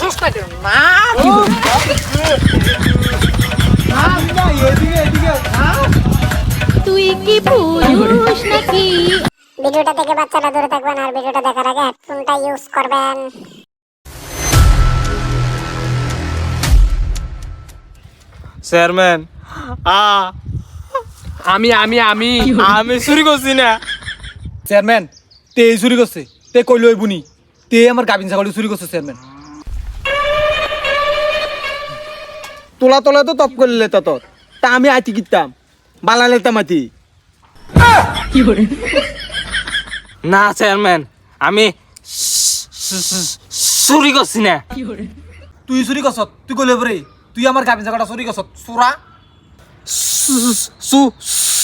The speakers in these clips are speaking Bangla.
সস্তা না তুই কি পুরুষ নাকি? ভিডিওটা থেকে বাচ্চারা দূরে থাকবেন আর ভিডিওটা দেখার আগে হেডফোনটা ইউজ করবেন। চেয়ারম্যান আমি আমি আমি আমি চুরি করছি না। চেয়ারম্যান তে চুরি করছে, তে কইল বুনি তে আমার গাবিন ছাগল চুরি করছে। চেয়ারম্যান তোলা তোলা তো তপ করলে তত তা আমি আইতি কিতাম বালালে তামাতি। না চেয়ারম্যান, আমি চুরি করছি না। তুই চুরি করছ? তুই কইলে পরে তুই আমার গাবিন ছাগলটা চুরি করছ? চোরা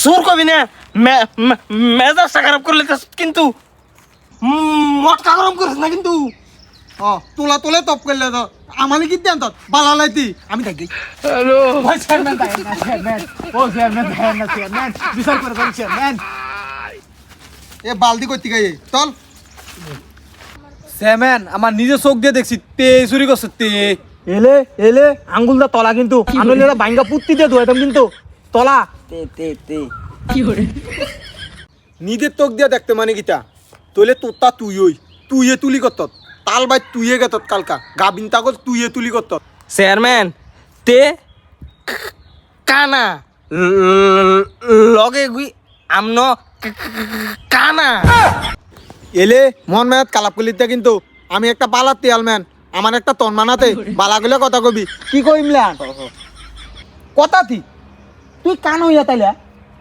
সুর কবি না, মেজাজটা খারাপ করলে কিন্তু মটকা গরম করিস না কিন্তু। তোলা তোলে তপ করলে তো আমালে কিতাম তত বালালাইতি আমি থাকি। হ্যালো ভাই চেয়ারম্যান দেখেন না, চেয়ারম্যান ও চেয়ারম্যান দেখেন না, চেয়ারম্যান বিচার করে দেন চেয়ারম্যান। এ বালতি কইতে গাই চল। চেয়ারম্যান আমার নিজে চোখ দিয়ে দেখছি তে চুরি করছে। তে এলে এলে আঙ্গুল দা তলা কিন্তু আঙ্গুল দা ভাঙ্গা পুত্তি দিয়ে ধুয়াইতাম কিন্তু তলা তে তে তে নিজের চোখ দিয়ে দেখতে মানে কিতা তোলে তোতা তুইয়ে তুলি করত তাল বাই তুইয়ে গেত কালকা গাবিন তাগল তুইয়ে তুলি করত। চেয়ারম্যান তে কানা লগে গুই আমন কানা এলে মন মেয়াদ কালাপ কলিতে কিন্তু আমি একটা পালার তিয়াল ম্যান আমার একটা তন মানাতে বালাগুলো কথা কবি কি কইমলা কথা তুই কান হইয়া তাইলা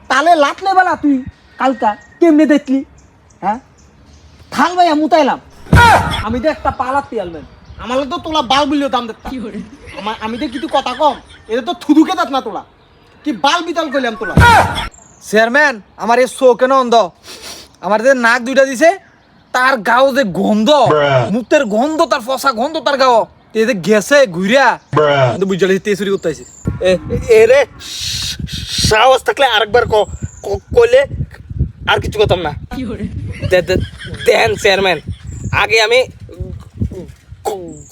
তালে লাতলে বালা তুই কালকা কেমনে দেখলি? হ্যাঁ খাল ভাইয়া মুতাইলাম আমি তো একটা পালার তিয়াল ম্যান আমার তো তোলা বাল বললেও দাম দেখতাম। আমি তো কিছু কথা কম এটা তো থুদুকে দাস না তোলা কি বাল বিতাল কইলাম তোলা। চেয়ারম্যান আমার এই শো কেন অন্ধ আমার যে নাক দুইটা দিছে তার গাও যে গন্ধ মুতের গন্ধ তার ফসা গন্ধ তার গাও তে যে গেছে ঘুরিয়া কিন্তু বুঝলি তে চুরি করতে আইছে। এরে সাহস থাকলে আরেকবার কইলে আর কিছু করতাম না। দেন চেয়ারম্যান আগে আমি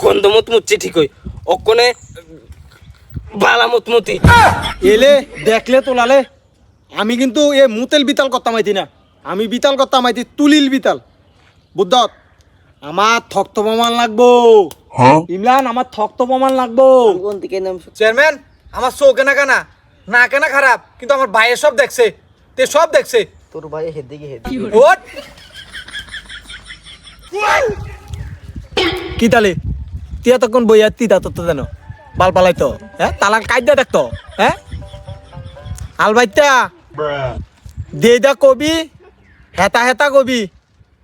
গন্ধমত মুচ্ছি ঠিক হই ওখানে বালামত মুতি এলে দেখলে তোলালে আমি কিন্তু এ মুতেল বিতাল করতাম আইতি না আমি বিতাল করতাম আইতি তুলিল বিতাল বুদ্ধত আমার থক্ত প্রমাণ লাগবো। ইমরান আমার থক্ত প্রমাণ লাগবো। চেয়ারম্যান আমার চোখ কেনা কেনা না কেনা খারাপ কিন্তু আমার ভাইয়ের সব দেখছে তে সব দেখছে তোর ভাই হেদিকে ওট কি তালে তিয়া তখন বইয়া তিতা তো জানো বাল পালাই তো হ্যাঁ তালা কাইদা দেখতো হ্যাঁ আলবাইতা দেদা কবি হেতা হেতা কবি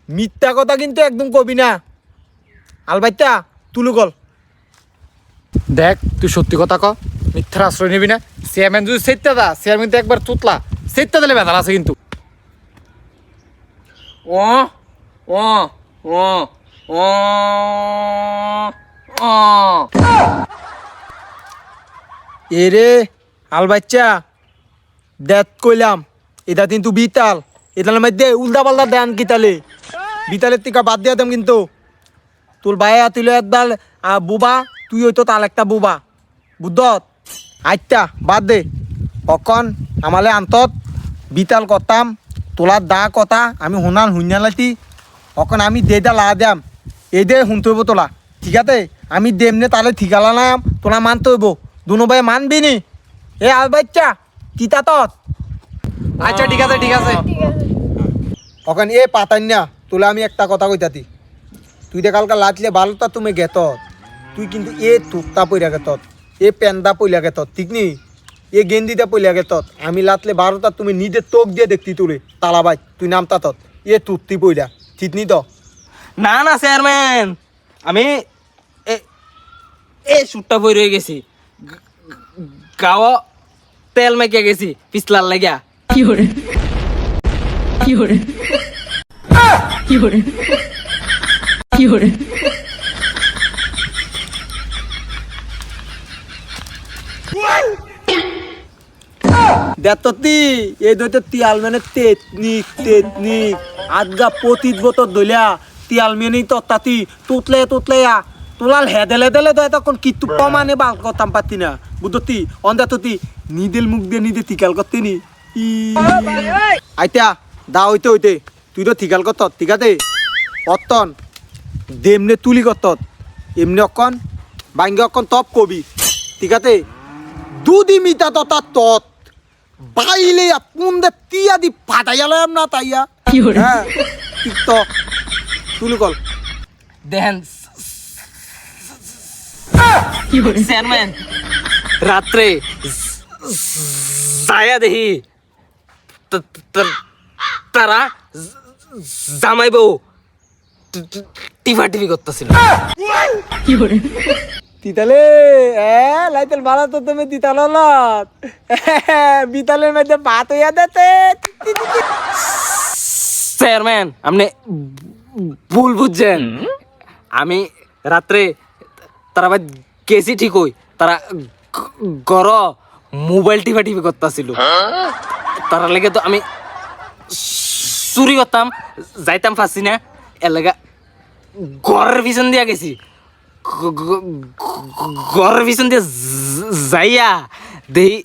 মিথ্যা কথা কিন্তু একদম কবি না আলবাইতা তুলু গল দেখ তুই সত্যি কথা ক মিথ্যার আশ্রয় নিবি না। চেয়ারম্যান যদি সেটটা দা চেয়ারম্যান তো একবার তুতলা সেটটা দিলে বেদাল আছে কিন্তু ও ও ও ও ও এরে আলবাচ্চা দেখ কইলাম এটা কিন্তু বিতাল এটার মধ্যে উল্টা পাল্টা দেন কি তালে বিতালের টিকা বাদ দিয়া দাম কিন্তু তোর ভাইয়া তুই একদাল বুবা তুই হইতো তাল একটা বুবা বুদ্ধত আচ্ছা বাদ দে কখন আমালে আন্তত বিতাল করতাম তোলার দা কথা আমি হুনান হুইনালাতি অখন আমি দেদা লা দাম এই দে শুনতে হইব তোলা ঠিক আছে আমি দেমনে তালে ঠিকালা নাম তোলা মানতে হইব দুনো ভাই মানবি নি এ আল বাচ্চা তিতা তত আচ্ছা ঠিক আছে ঠিক আছে অখন এ পাতান না তোলা আমি একটা কথা কইতাতি তুই দে কালকা লাতলে ভালোটা তুমি গেত তুই কিন্তু এ তুত্তা পইরা গেত এ পেন্দা পইলা গেত ঠিক নি এ গেন্দিটা পইলা গেত আমি লাতলে বারোটা তুমি নিজের তোক দিয়ে দেখতি তোরে তালাবাই তুই নামতা তত এ তুত্তি পইলা ঠিক নি তো না না চেয়ারম্যান আমি এই সুটটা বই রয়ে গেছি গাওয়া তেল মেকে গেছি পিছলার লাগিয়া দেততি এই দইতে তিয়াল মানে তেতনিক আদগা পতিত বতর দইলা তিয়াল মেনি তত্তাতি তুতলে তুতলেয়া তোলাল হেদেলে দেলে তো তখন কিত্তু প্রমাণে বাল করতাম পারতি না বুঝতি অন্ধাততি নিদেল মুখ দিয়ে নিদে তিকাল করতে নি আইতা দা হইতে হইতে তুই তো থিকাল করত ঠিক আছে অত্তন দেমনে তুলি করত এমনি অকন বাইঙ্গে অকন তপ কবি ঠিক আছে দুদি মিতা ততা তত বাইলে পুন্দে তিয়া দি ফাটাইয়ালাম না তাইয়া হ্যাঁ ঠিক তো তুলি কল দেখেন চেয়ারম্যান রাত্রে যায়া দেখি তারা জামাই বউ টিফাটিফি করতেছিল তিতালে লাইতেল ভালো তো তুমি তিতাল বিতালের মধ্যে ভাত হইয়া দেতে চেয়ারম্যান আপনি ভুল বুঝছেন আমি রাত্রে তারা আবার গেছি ঠিক হই তারা গর মোবাইল টিফাটিফি করতেছিল তারা লেগে তো আমি চুরি করতাম যাইতাম ফাঁসি না এর লেগে ঘরের পিছন দিয়া গেছি ঘরের পিছন দিয়ে যাইয়া দেহি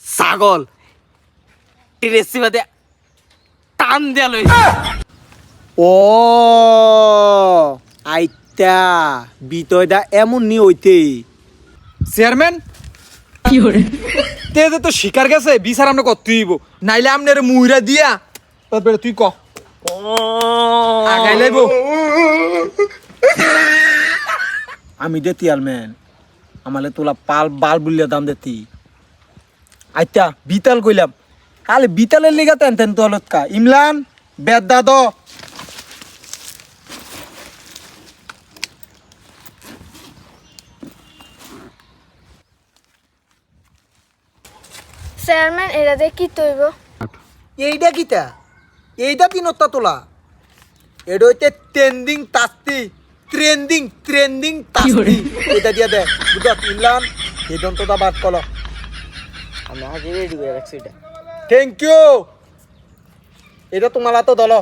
ছাগল টেরেসি বাদে টান দিয়া লই ও আইতা বিতয়দা এমন নি হইতে চেয়ারম্যান তে তো শিকার গেছে বিচার আমরা করতেইব নাইলে আমনের মুইরা দিয়া তারপরে তুই ক আগাই লাইব আমি দে তিয়ালম্যান আমালে তোলা পাল বাল বুলিয়া দাম দেতি আইতা বিতাল কইলাম কালে বিতালের লিগা তেন তেন তলত কা ইমলান বেদ দাদ চেয়ারম্যান এরা দিয়ে কি তৈব এইটা কিতা এইটা তিনটা তোলা এটা হইতে ট্রেন্ডিং তাস্তি ট্রেন্ডিং তাস্তি এটা দিয়া দে বুঝা ইমলান এই দন্তটা বাদ কল আমি আগে রেডি করে রাখছি এটা থ্যাংক ইউ এটা তোমার তো দল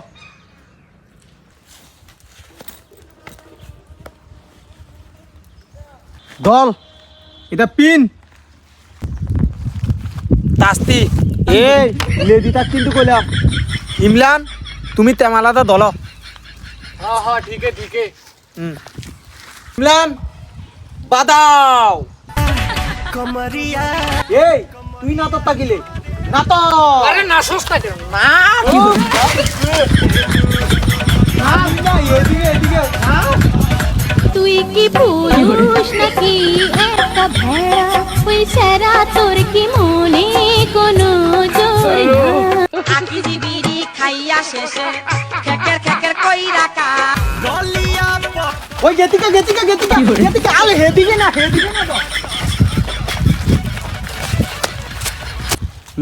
দল এটা পিন তাস্তি এই লেডিটা কিন্তু কইলাম ইমলান তুমি তেমালাদা দল হ্যাঁ ঠিক আছে ইমলান বাদাও কমরিয়া এই তুই না তো তাকিলে না তো আরে না সস্তা না না এদিকে এদিকে তুই কি পুরুষ নাকি একটা ভেড়া ওই সেরা তোর কি মনে কোনো জোর না আকি জিবিরি খাইয়া শেষে খেকের কই রাখা ওই গেতিকা আলে হেদিকে না তো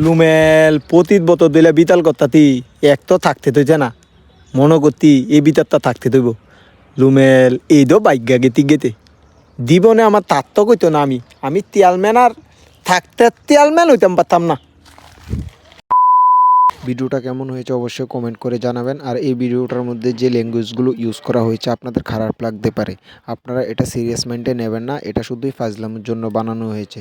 লুমেল পতিত বত দিলে বিতাল করতাতি এক তো থাকতে তৈছে না মনে করতি এই বিতারটা থাকতে তৈব লুমেল এই দো বাইগা গেতে দিবনে আমার তার তো কইতো না আমি তিয়ালম্যান আর থাকতে তিয়ালম্যান হইতাম পারতাম না। ভিডিওটা কেমন হয়েছে অবশ্যই কমেন্ট করে জানাবেন। আর এই ভিডিওটার মধ্যে যে ল্যাঙ্গুয়েজগুলো ইউজ করা হয়েছে আপনাদের খারাপ লাগতে পারে, আপনারা এটা সিরিয়াস মাইন্ডে নেবেন না, এটা শুধুই ফাজলামের জন্য বানানো হয়েছে।